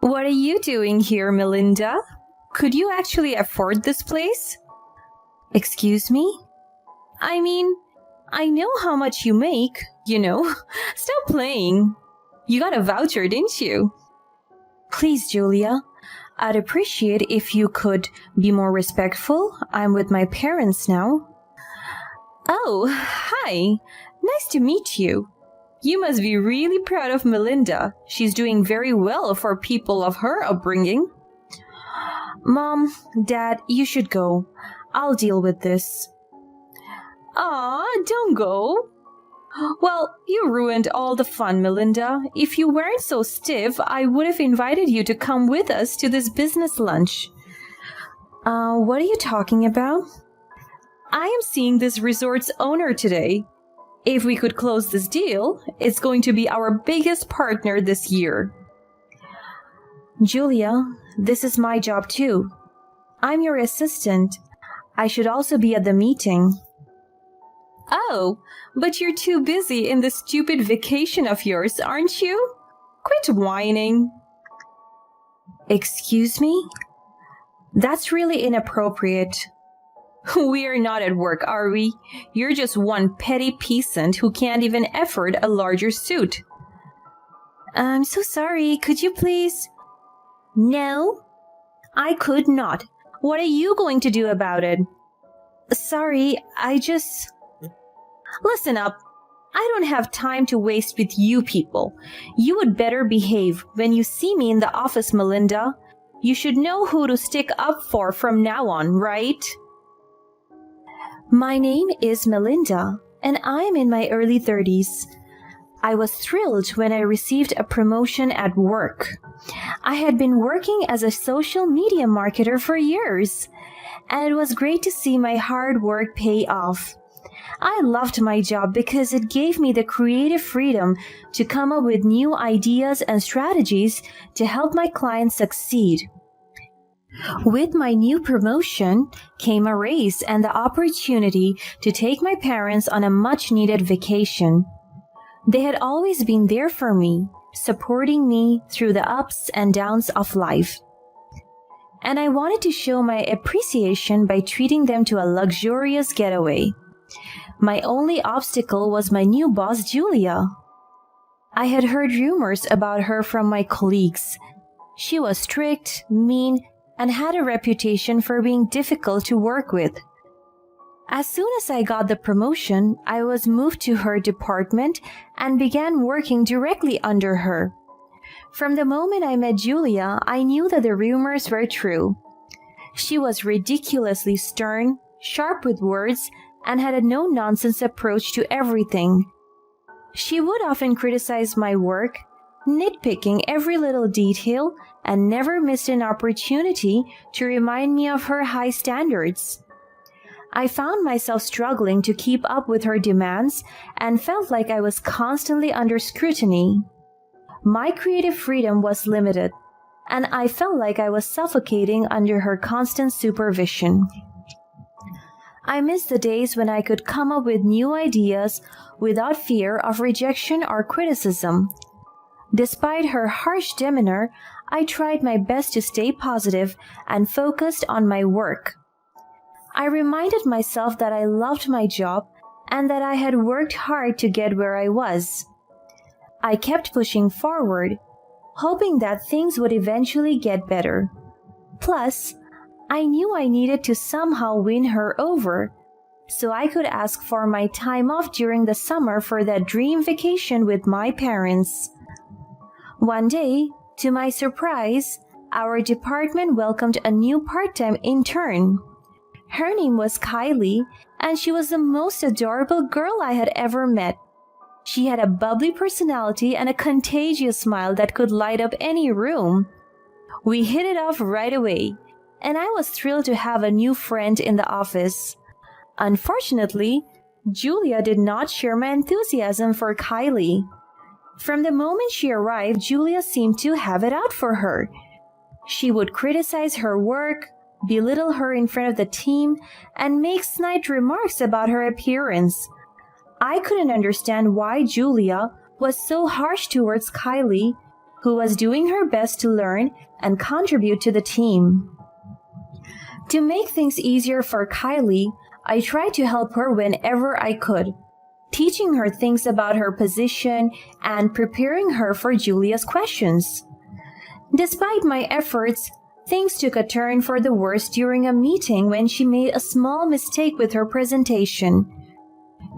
What are you doing here, Melinda? Could you actually afford this place? Excuse me? I mean, I know how much you make, you know. Stop playing. You got a voucher, didn't you? Please, Julia. I'd appreciate if you could be more respectful. I'm with my parents now. Oh, hi. Nice to meet you. You must be really proud of Melinda. She's doing very well for people of her upbringing. Mom, Dad, you should go. I'll deal with this. Aw, don't go. Well, you ruined all the fun, Melinda. If you weren't so stiff, I would have invited you to come with us to this business lunch. What are you talking about? I am seeing this resort's owner today. If we could close this deal, it's going to be our biggest partner this year. Julia, this is my job too. I'm your assistant. I should also be at the meeting. Oh, but you're too busy in this stupid vacation of yours, aren't you? Quit whining. Excuse me? That's really inappropriate. We're not at work, are we? You're just one petty peasant who can't even afford a larger suit. I'm so sorry. Could you please? No, I could not. What are you going to do about it? Sorry, Listen up. I don't have time to waste with you people. You would better behave when you see me in the office, Melinda. You should know who to stick up for from now on, right? My name is Melinda, and I am in my early 30s. I was thrilled when I received a promotion at work. I had been working as a social media marketer for years, and it was great to see my hard work pay off. I loved my job because it gave me the creative freedom to come up with new ideas and strategies to help my clients succeed. With my new promotion came a raise and the opportunity to take my parents on a much-needed vacation. They had always been there for me, supporting me through the ups and downs of life. And I wanted to show my appreciation by treating them to a luxurious getaway. My only obstacle was my new boss, Julia. I had heard rumors about her from my colleagues. She was strict, mean, and had a reputation for being difficult to work with. As soon as I got the promotion, I was moved to her department and began working directly under her. From the moment I met Julia, I knew that the rumors were true. She was ridiculously stern, sharp with words, and had a no-nonsense approach to everything. She would often criticize my work, nitpicking every little detail, and never missed an opportunity to remind me of her high standards. I found myself struggling to keep up with her demands and felt like I was constantly under scrutiny. My creative freedom was limited, and I felt like I was suffocating under her constant supervision. I miss the days when I could come up with new ideas without fear of rejection or criticism. Despite her harsh demeanor, I tried my best to stay positive and focused on my work. I reminded myself that I loved my job and that I had worked hard to get where I was. I kept pushing forward, hoping that things would eventually get better. Plus, I knew I needed to somehow win her over, so I could ask for my time off during the summer for that dream vacation with my parents. One day, to my surprise, our department welcomed a new part-time intern. Her name was Kylie, and she was the most adorable girl I had ever met. She had a bubbly personality and a contagious smile that could light up any room. We hit it off right away, and I was thrilled to have a new friend in the office. Unfortunately, Julia did not share my enthusiasm for Kylie. From the moment she arrived, Julia seemed to have it out for her. She would criticize her work, belittle her in front of the team, and make snide remarks about her appearance. I couldn't understand why Julia was so harsh towards Kylie, who was doing her best to learn and contribute to the team. To make things easier for Kylie, I tried to help her whenever I could, teaching her things about her position and preparing her for Julia's questions. Despite my efforts, things took a turn for the worse during a meeting when she made a small mistake with her presentation.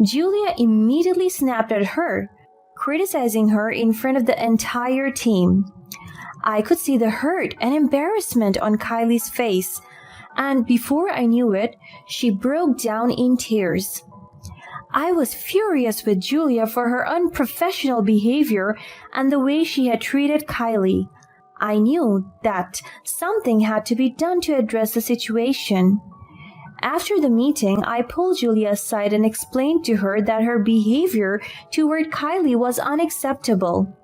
Julia immediately snapped at her, criticizing her in front of the entire team. I could see the hurt and embarrassment on Kylie's face, and before I knew it, she broke down in tears. I was furious with Julia for her unprofessional behavior and the way she had treated Kylie. I knew that something had to be done to address the situation. After the meeting, I pulled Julia aside and explained to her that her behavior toward Kylie was unacceptable.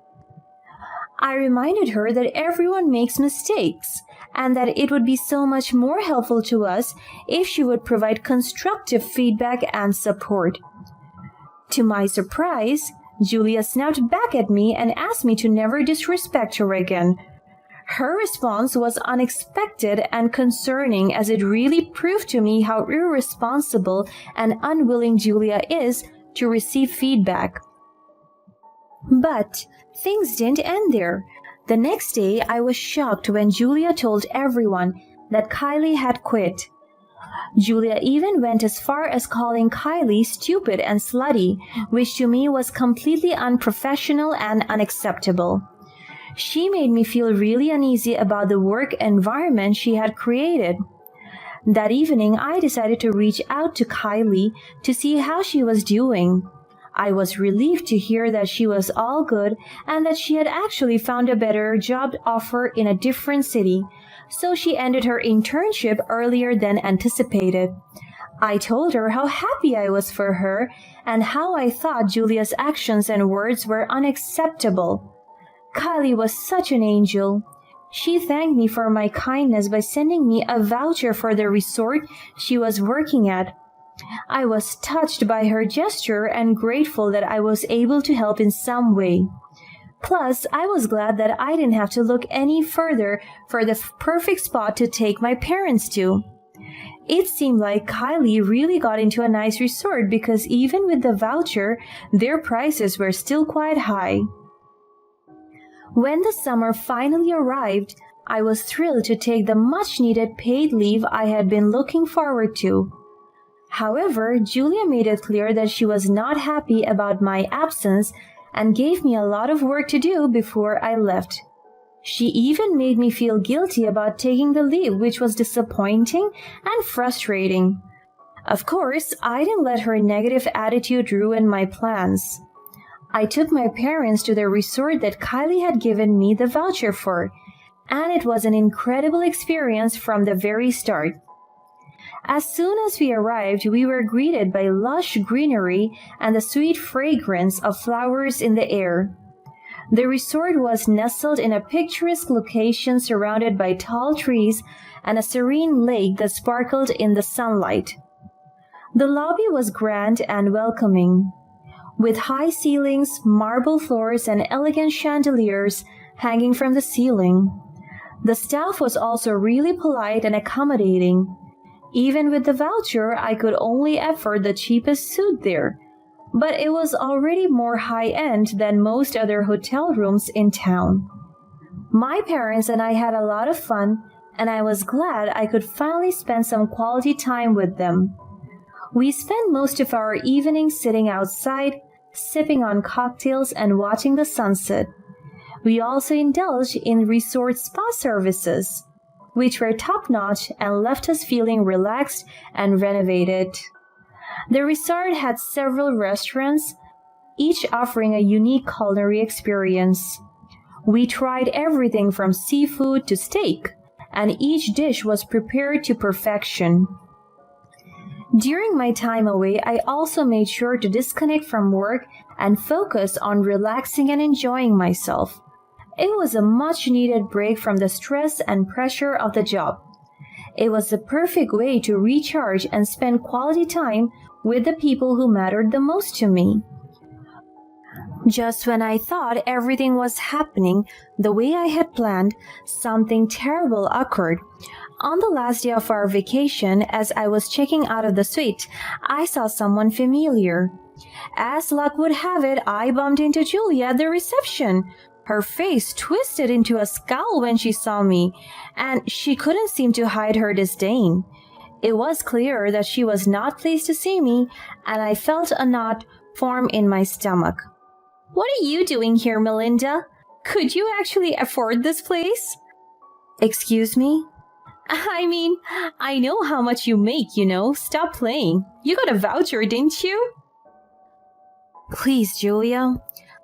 I reminded her that everyone makes mistakes and that it would be so much more helpful to us if she would provide constructive feedback and support. To my surprise, Julia snapped back at me and asked me to never disrespect her again. Her response was unexpected and concerning, as it really proved to me how irresponsible and unwilling Julia is to receive feedback. But things didn't end there. The next day, I was shocked when Julia told everyone that Kylie had quit. Julia even went as far as calling Kylie stupid and slutty, which to me was completely unprofessional and unacceptable. She made me feel really uneasy about the work environment she had created. That evening, I decided to reach out to Kylie to see how she was doing. I was relieved to hear that she was all good and that she had actually found a better job offer in a different city, so she ended her internship earlier than anticipated. I told her how happy I was for her and how I thought Julia's actions and words were unacceptable. Kylie was such an angel. She thanked me for my kindness by sending me a voucher for the resort she was working at. I was touched by her gesture and grateful that I was able to help in some way. Plus, I was glad that I didn't have to look any further for the perfect spot to take my parents to. It seemed like Kylie really got into a nice resort because even with the voucher, their prices were still quite high. When the summer finally arrived, I was thrilled to take the much-needed paid leave I had been looking forward to. However, Julia made it clear that she was not happy about my absence and gave me a lot of work to do before I left. She even made me feel guilty about taking the leave, which was disappointing and frustrating. Of course, I didn't let her negative attitude ruin my plans. I took my parents to the resort that Kylie had given me the voucher for, and it was an incredible experience from the very start. As soon as we arrived, we were greeted by lush greenery and the sweet fragrance of flowers in the air. The resort was nestled in a picturesque location surrounded by tall trees and a serene lake that sparkled in the sunlight. The lobby was grand and welcoming, with high ceilings, marble floors, and elegant chandeliers hanging from the ceiling. The staff was also really polite and accommodating. Even with the voucher, I could only afford the cheapest suite there, but it was already more high-end than most other hotel rooms in town. My parents and I had a lot of fun, and I was glad I could finally spend some quality time with them. We spent most of our evenings sitting outside, sipping on cocktails and watching the sunset. We also indulged in resort spa services, which were top-notch and left us feeling relaxed and renovated. The resort had several restaurants, each offering a unique culinary experience. We tried everything from seafood to steak, and each dish was prepared to perfection. During my time away, I also made sure to disconnect from work and focus on relaxing and enjoying myself. It was a much-needed break from the stress and pressure of the job. It was the perfect way to recharge and spend quality time with the people who mattered the most to me. Just when I thought everything was happening the way I had planned, something terrible occurred. On the last day of our vacation, as I was checking out of the suite, I saw someone familiar. As luck would have it, I bumped into Julia at the reception. Her face twisted into a scowl when she saw me, and she couldn't seem to hide her disdain. It was clear that she was not pleased to see me, and I felt a knot form in my stomach. "What are you doing here, Melinda? Could you actually afford this place?" "Excuse me?" "I mean, I know how much you make, you know. Stop playing. You got a voucher, didn't you?" "Please, Julia,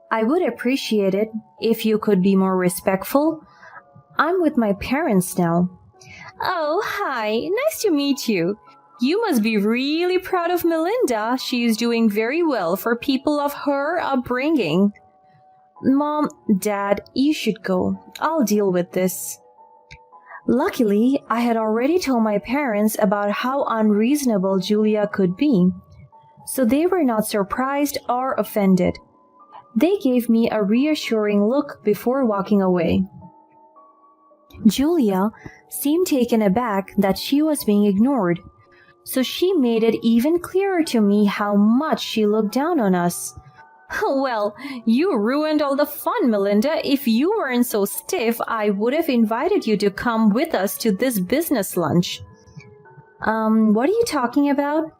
I would appreciate it if you could be more respectful. I'm with my parents now." "Oh, hi. Nice to meet you. You must be really proud of Melinda. She is doing very well for people of her upbringing." "Mom, Dad, you should go. I'll deal with this." Luckily, I had already told my parents about how unreasonable Julia could be, so they were not surprised or offended. They gave me a reassuring look before walking away. Julia seemed taken aback that she was being ignored, so she made it even clearer to me how much she looked down on us. "Well, you ruined all the fun, Melinda. If you weren't so stiff, I would have invited you to come with us to this business lunch." What are you talking about?"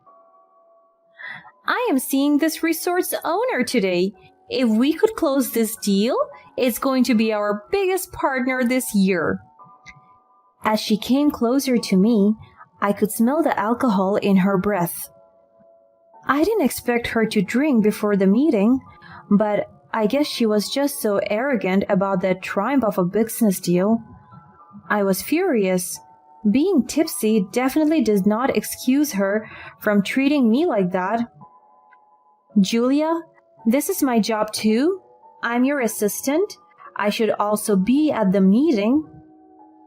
"I am seeing this resort's owner today. If we could close this deal, it's going to be our biggest partner this year." As she came closer to me, I could smell the alcohol in her breath. I didn't expect her to drink before the meeting, but I guess she was just so arrogant about the triumph of a business deal. I was furious. Being tipsy definitely does not excuse her from treating me like that. "Julia, this is my job too. I'm your assistant. I should also be at the meeting."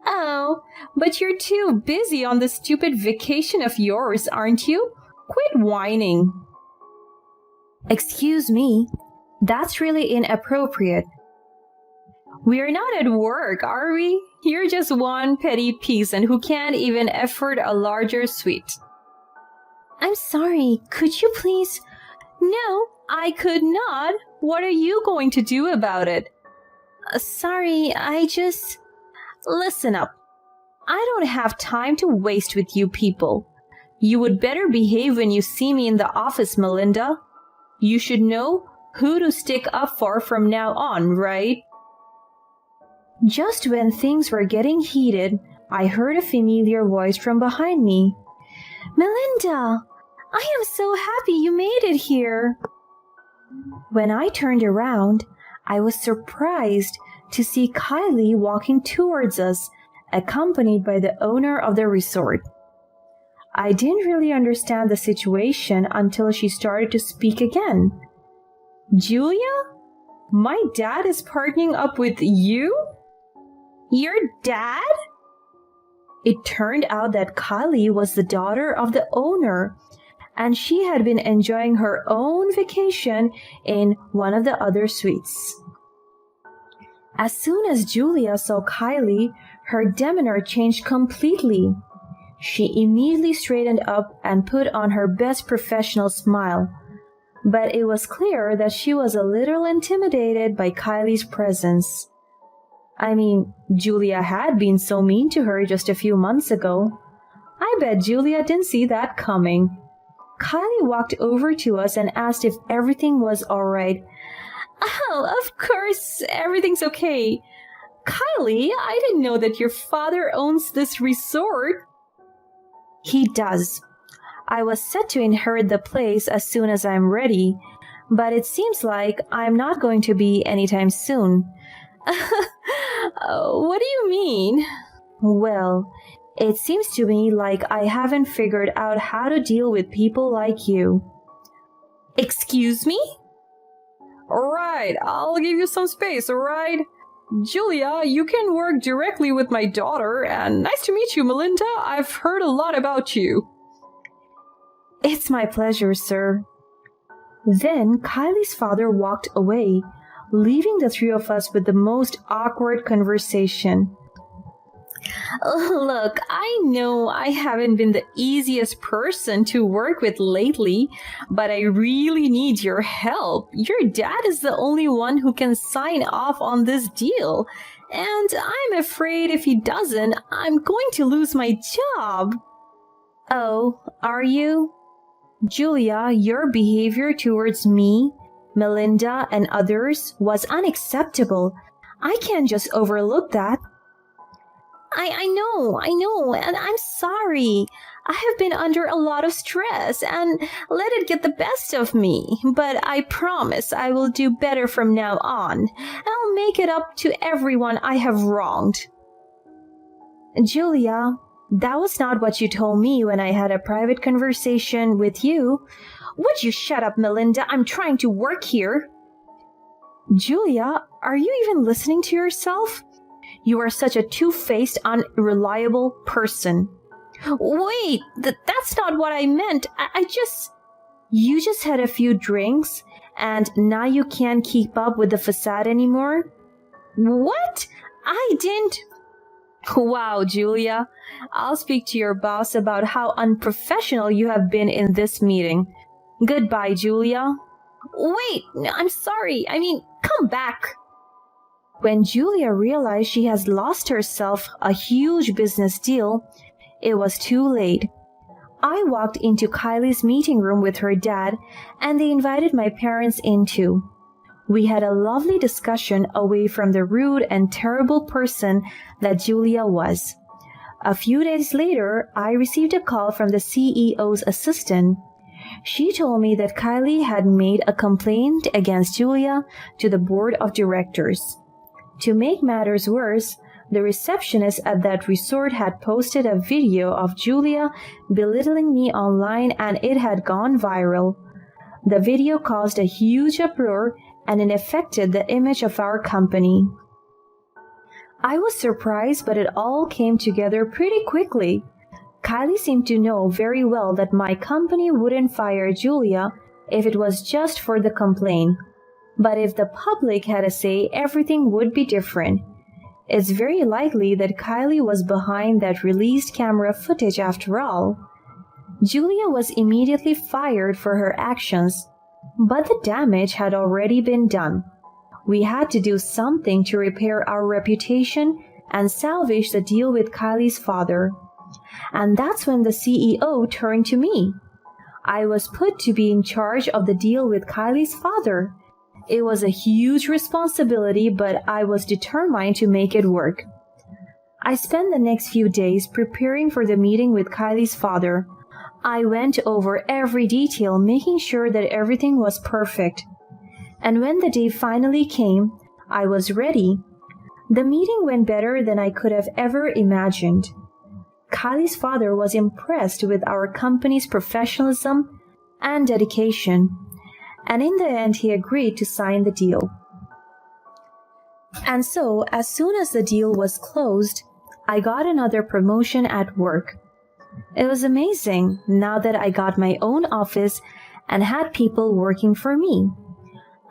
"Oh, but you're too busy on this stupid vacation of yours, aren't you? Quit whining." "Excuse me, that's really inappropriate." "We're not at work, are we? You're just one petty peasant who can't even afford a larger suite." "I'm sorry, could you please—" "No, I could not. What are you going to do about it?" Sorry, I just—" "Listen up. I don't have time to waste with you people. You would better behave when you see me in the office, Melinda. You should know who to stick up for from now on, right?" Just when things were getting heated, I heard a familiar voice from behind me. "Melinda, I am so happy you made it here." When I turned around, I was surprised to see Kylie walking towards us, accompanied by the owner of the resort. I didn't really understand the situation until she started to speak again. "Julia? My dad is partnering up with you?" "Your dad?" It turned out that Kylie was the daughter of the owner, and she had been enjoying her own vacation in one of the other suites. As soon as Julia saw Kylie, her demeanor changed completely. She immediately straightened up and put on her best professional smile, but it was clear that she was a little intimidated by Kylie's presence. I mean, Julia had been so mean to her just a few months ago. I bet Julia didn't see that coming. Kylie walked over to us and asked if everything was all right. "Oh, of course, everything's okay. Kylie, I didn't know that your father owns this resort." "He does. I was set to inherit the place as soon as I'm ready, but it seems like I'm not going to be anytime soon." "What do you mean?" "Well, it seems to me like I haven't figured out how to deal with people like you." "Excuse me?" "All right, I'll give you some space, all right? Julia, you can work directly with my daughter, and nice to meet you, Melinda. I've heard a lot about you." "It's my pleasure, sir." Then Kylie's father walked away, leaving the three of us with the most awkward conversation. Look, I know I haven't been the easiest person to work with lately, but I really need your help. Your dad is the only one who can sign off on this deal, and I'm afraid if he doesn't, I'm going to lose my job. Oh, are you? Julia, your behavior towards me, Melinda, and others was unacceptable. I can't just overlook that. I know, and I'm sorry. I have been under a lot of stress and let it get the best of me, but I promise I will do better from now on, and I'll make it up to everyone I have wronged. Julia, that was not what you told me when I had a private conversation with you. Would you shut up, Melinda? I'm trying to work here. Julia, are you even listening to yourself? You are such a two-faced, unreliable person. Wait, that's not what I meant. You just had a few drinks, and now you can't keep up with the facade anymore? What? I didn't... Wow, Julia. I'll speak to your boss about how unprofessional you have been in this meeting. Goodbye, Julia. Wait, I'm sorry. Come back. When Julia realized she has lost herself a huge business deal, it was too late. I walked into Kylie's meeting room with her dad, and they invited my parents in too. We had a lovely discussion away from the rude and terrible person that Julia was. A few days later, I received a call from the CEO's assistant. She told me that Kylie had made a complaint against Julia to the board of directors. To make matters worse, the receptionist at that resort had posted a video of Julia belittling me online, and it had gone viral. The video caused a huge uproar, and it affected the image of our company. I was surprised, but it all came together pretty quickly. Kylie seemed to know very well that my company wouldn't fire Julia if it was just for the complaint. But if the public had a say, everything would be different. It's very likely that Kylie was behind that released camera footage after all. Julia was immediately fired for her actions, but the damage had already been done. We had to do something to repair our reputation and salvage the deal with Kylie's father. And that's when the CEO turned to me. I was put to be in charge of the deal with Kylie's father. It was a huge responsibility, but I was determined to make it work. I spent the next few days preparing for the meeting with Kylie's father. I went over every detail, making sure that everything was perfect. And when the day finally came, I was ready. The meeting went better than I could have ever imagined. Kylie's father was impressed with our company's professionalism and dedication, and in the end he agreed to sign the deal. And so, as soon as the deal was closed, I got another promotion at work. It was amazing now that I got my own office and had people working for me.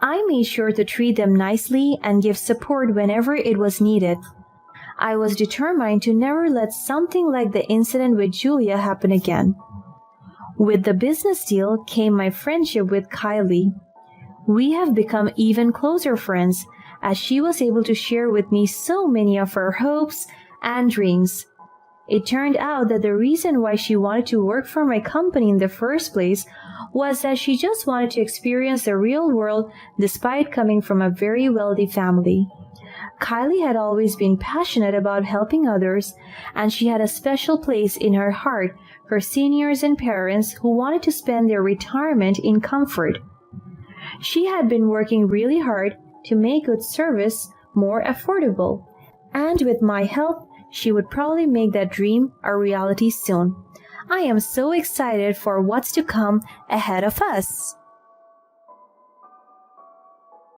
I made sure to treat them nicely and give support whenever it was needed. I was determined to never let something like the incident with Julia happen again. With the business deal came my friendship with Kylie. We have become even closer friends, as she was able to share with me so many of her hopes and dreams. It turned out that the reason why she wanted to work for my company in the first place was that she just wanted to experience the real world despite coming from a very wealthy family. Kylie had always been passionate about helping others, and she had a special place in her heart for seniors and parents who wanted to spend their retirement in comfort. She had been working really hard to make good service more affordable, and with my help, she would probably make that dream a reality soon. I am so excited for what's to come ahead of us.